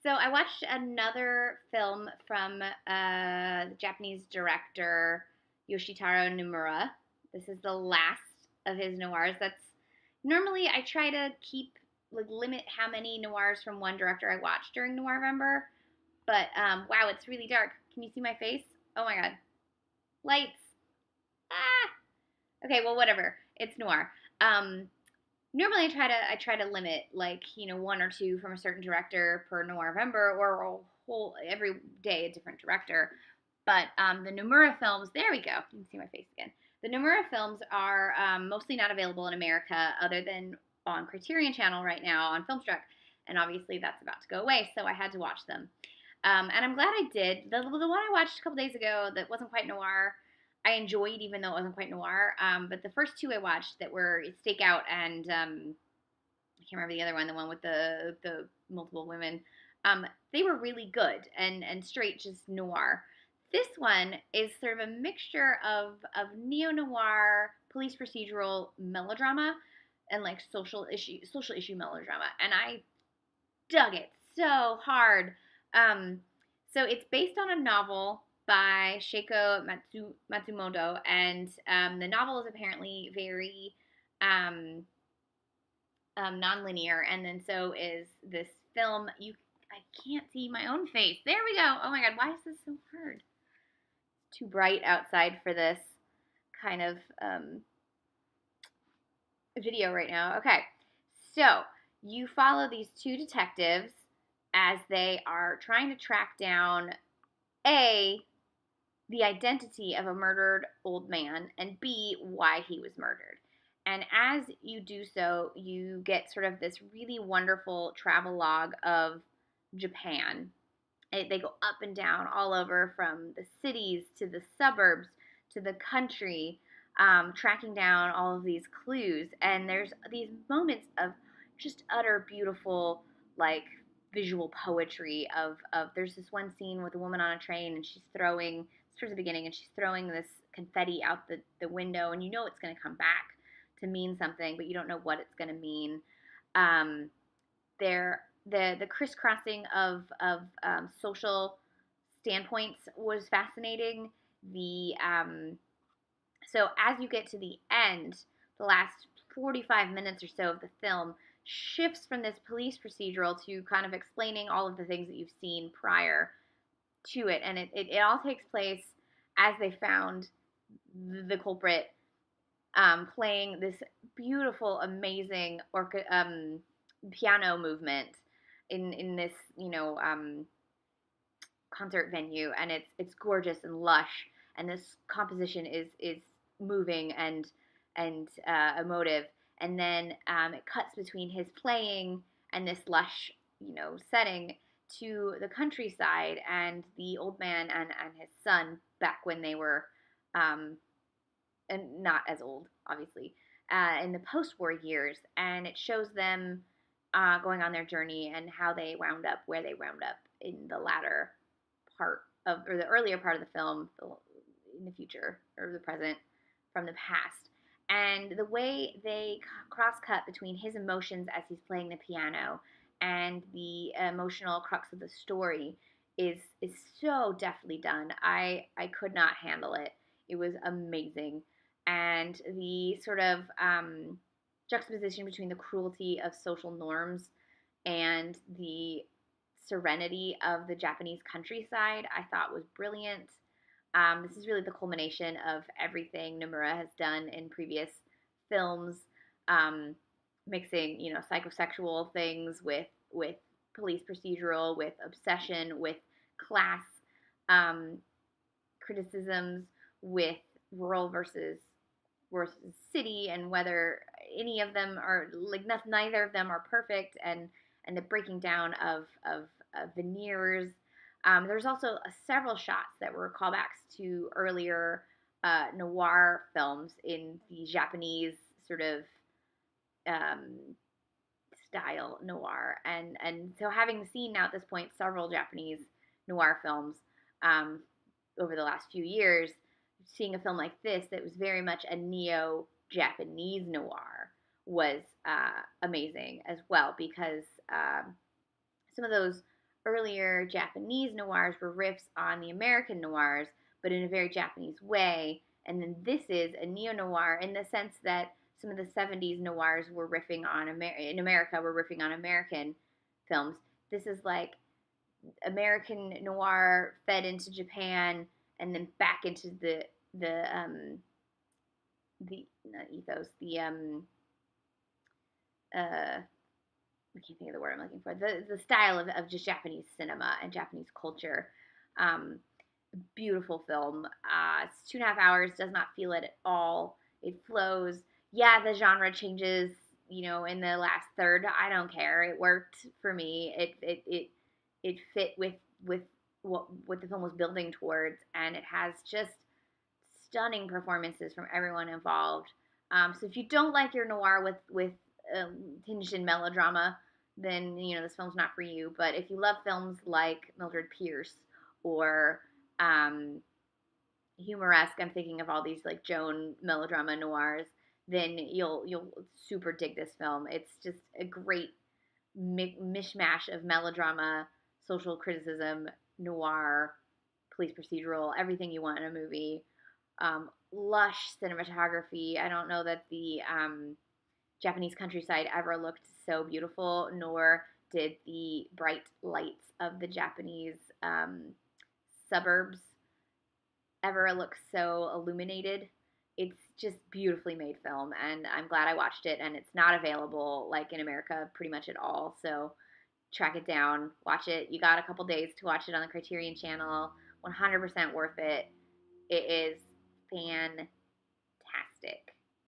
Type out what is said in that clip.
So I watched another film from the Japanese director Yoshitarô Nomura. This is the last of his noirs. That's normally I try to keep limit how many noirs from one director I watch during Noirvember. But wow, it's really dark. Can you see my face? Oh my god, lights! Ah. Okay, well whatever. It's noir. Um, Normally I try to limit one or two from a certain director per Noirvember or a whole every day a different director. But the Nomura films, there we go. You can see my face again. The Nomura films are mostly not available in America other than on Criterion Channel right now on Filmstruck, and obviously that's about to go away, so I had to watch them. And I'm glad I did. The one I watched a couple days ago that wasn't quite noir, I enjoyed even though it wasn't quite noir. But the first two I watched that were Stakeout and I can't remember the other one, the one with the multiple women. They were really good and straight just noir. This one is sort of a mixture of neo noir, police procedural melodrama, and like social issue melodrama, and I dug it so hard. Um, so it's based on a novel by Matsumoto, and the novel is apparently very um, non-linear, and then so is this film. I can't see my own face. There we go. Oh my god, why is this so hard? It's too bright outside for this kind of video right now. Okay, so you follow these two detectives as they are trying to track down A, the identity of a murdered old man, and B, why he was murdered. And as you do so, you get sort of this really wonderful travelogue of Japan. They go up and down all over from the cities to the suburbs to the country, tracking down all of these clues. And there's these moments of just utter beautiful, like, visual poetry of there's this one scene with a woman on a train and she's throwing towards the beginning and she's throwing this confetti out the window, and you know it's going to come back to mean something, but you don't know what it's going to mean. There the crisscrossing of social standpoints was fascinating. The So as you get to the end, the last 45 minutes or so of the film shifts from this police procedural to kind of explaining all of the things that you've seen prior to it, and it all takes place as they found the culprit, playing this beautiful, amazing piano movement in this concert venue, and it's gorgeous and lush, and this composition is moving and emotive, and then it cuts between his playing and this lush setting to the countryside and the old man and his son back when they were and not as old, obviously, in the post-war years, and it shows them going on their journey and how they wound up where they wound up in the latter part of, or the earlier part of the film, in the future or the present from the past. And the way they cross-cut between his emotions as he's playing the piano and the emotional crux of the story is so deftly done. I could not handle it. It was amazing. And the sort of juxtaposition between the cruelty of social norms and the serenity of the Japanese countryside, I thought was brilliant. This is really the culmination of everything Nomura has done in previous films, mixing, psychosexual things with police procedural, with obsession, with class criticisms, with rural versus city, and whether any of them are neither of them are perfect, and the breaking down of veneers. There's also several shots that were callbacks to earlier noir films in the Japanese sort of style noir, and so having seen now at this point several Japanese noir films over the last few years, seeing a film like this that was very much a neo-Japanese noir was amazing as well, because some of those earlier Japanese noirs were riffs on the American noirs, but in a very Japanese way. And then this is a neo noir in the sense that some of the 70s noirs were riffing on in America were riffing on American films. This is like American noir fed into Japan and then back into the not ethos, I can't think of the word I'm looking for. The style of just Japanese cinema and Japanese culture. Um, Beautiful film. It's 2.5 hours. Does not feel it at all. It flows. Yeah, the genre changes. In the last third. I don't care. It worked for me. It fit with what the film was building towards, and it has just stunning performances from everyone involved. So if you don't like your noir with tinged in melodrama, then this film's not for you. But if you love films like Mildred Pierce or humoresque, I'm thinking of all these like Joan melodrama noirs, then you'll super dig this film. It's just a great mishmash of melodrama, social criticism, noir, police procedural, everything you want in a movie. Lush cinematography. I don't know that the Japanese countryside ever looked so beautiful, nor did the bright lights of the Japanese suburbs ever look so illuminated. It's just beautifully made film, and I'm glad I watched it. And it's not available like in America pretty much at all. So track it down, watch it. You got a couple days to watch it on the Criterion Channel. 100% worth it. It is fantastic.